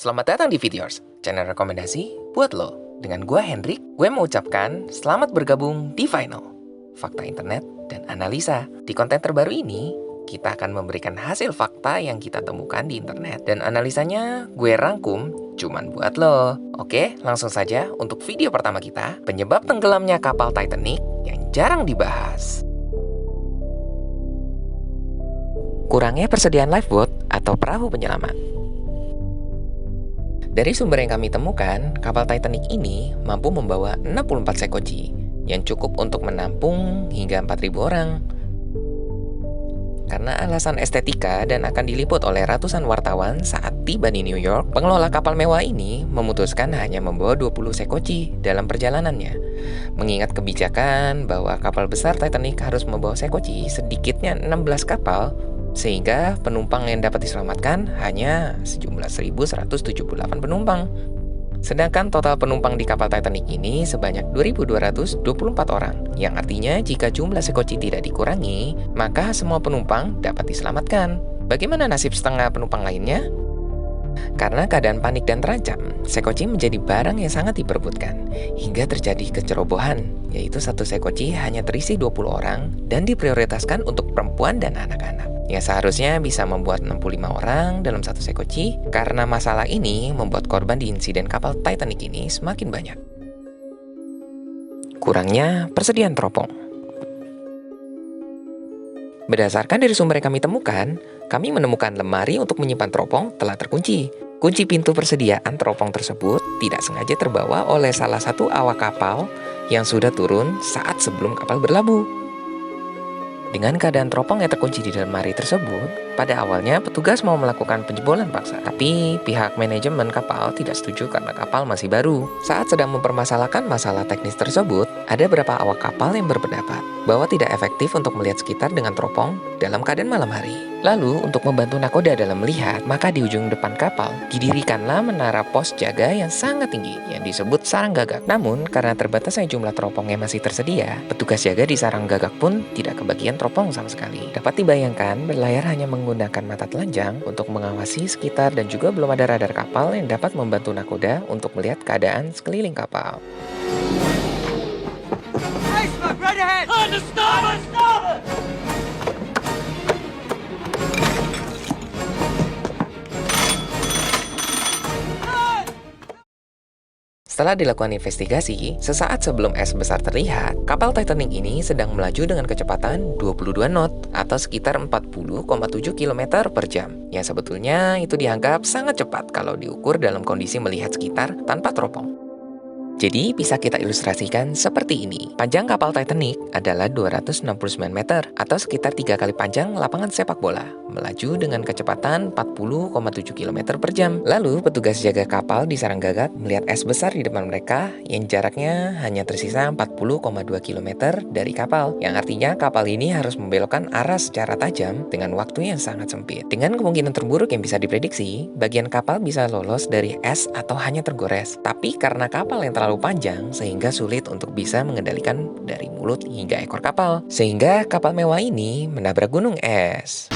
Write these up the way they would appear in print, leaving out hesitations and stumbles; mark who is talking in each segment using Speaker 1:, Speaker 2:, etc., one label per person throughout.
Speaker 1: Selamat datang di Videos, channel rekomendasi buat lo. Dengan gue Hendrik, gue mau ucapkan selamat bergabung di Final, fakta internet dan analisa. Di konten terbaru ini, kita akan memberikan hasil fakta yang kita temukan di internet dan analisanya gue rangkum cuman buat lo. Oke, langsung saja untuk video pertama kita, penyebab tenggelamnya kapal Titanic yang jarang dibahas. Kurangnya persediaan lifeboat atau perahu penyelamat. Dari sumber yang kami temukan, kapal Titanic ini mampu membawa 64 sekoci yang cukup untuk menampung hingga 4.000 orang. Karena alasan estetika dan akan diliput oleh ratusan wartawan saat tiba di New York, pengelola kapal mewah ini memutuskan hanya membawa 20 sekoci dalam perjalanannya. Mengingat kebijakan bahwa kapal besar Titanic harus membawa sekoci sedikitnya 16 kapal, sehingga penumpang yang dapat diselamatkan hanya sejumlah 1.178 penumpang. Sedangkan total penumpang di kapal Titanic ini sebanyak 2.224 orang, yang artinya jika jumlah sekoci tidak dikurangi, maka semua penumpang dapat diselamatkan. Bagaimana nasib setengah penumpang lainnya? Karena keadaan panik dan terancam, sekoci menjadi barang yang sangat diperebutkan, hingga terjadi kecerobohan, yaitu satu sekoci hanya terisi 20 orang dan diprioritaskan untuk perempuan dan anak-anak. Yang seharusnya bisa membuat 65 orang dalam satu sekoci. Karena masalah ini membuat korban di insiden kapal Titanic ini semakin banyak. Kurangnya persediaan teropong. Berdasarkan dari sumber yang kami temukan, kami menemukan lemari untuk menyimpan teropong telah terkunci. Kunci pintu persediaan teropong tersebut tidak sengaja terbawa oleh salah satu awak kapal yang sudah turun saat sebelum kapal berlabuh. Dengan keadaan teropong yang terkunci di dalam lemari tersebut, pada awalnya petugas mau melakukan penjebolan paksa. Tapi pihak manajemen kapal tidak setuju karena kapal masih baru. Saat sedang mempermasalahkan masalah teknis tersebut, ada beberapa awak kapal yang berpendapat bahwa tidak efektif untuk melihat sekitar dengan teropong dalam keadaan malam hari. Lalu, untuk membantu nakoda dalam melihat, maka di ujung depan kapal didirikanlah menara pos jaga yang sangat tinggi yang disebut sarang gagak. Namun, karena terbatasnya jumlah teropong yang masih tersedia, petugas jaga di sarang gagak pun tidak kebagian teropong sama sekali. Dapat dibayangkan, berlayar hanya menggunakan mata telanjang untuk mengawasi sekitar dan juga belum ada radar kapal yang dapat membantu nakoda untuk melihat keadaan sekeliling kapal. Setelah dilakukan investigasi, sesaat sebelum es besar terlihat, kapal Titanic ini sedang melaju dengan kecepatan 22 knot atau sekitar 40,7 km per jam. Yang sebetulnya itu dianggap sangat cepat kalau diukur dalam kondisi melihat sekitar tanpa teropong. Jadi bisa kita ilustrasikan seperti ini. Panjang kapal Titanic adalah 269 meter atau sekitar 3 kali panjang lapangan sepak bola, melaju dengan kecepatan 40,7 km per jam. Lalu petugas jaga kapal di sarang gagak melihat es besar di depan mereka yang jaraknya hanya tersisa 40,2 km dari kapal, yang artinya kapal ini harus membelokkan arah secara tajam dengan waktu yang sangat sempit. Dengan kemungkinan terburuk yang bisa diprediksi, bagian kapal bisa lolos dari es atau hanya tergores. Tapi karena kapal yang terlalu panjang sehingga sulit untuk bisa mengendalikan dari mulut hingga ekor kapal, sehingga kapal mewah ini menabrak gunung es.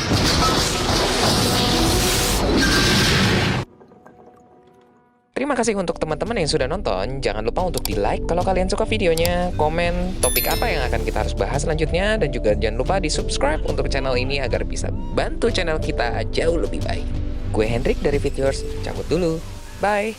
Speaker 1: Terima kasih untuk teman-teman yang sudah nonton. Jangan lupa untuk di-like kalau kalian suka videonya, komen topik apa yang akan kita harus bahas selanjutnya, dan juga jangan lupa di-subscribe untuk channel ini agar bisa bantu channel kita jauh lebih baik. Gue Hendrik dari Videos, cabut dulu. Bye!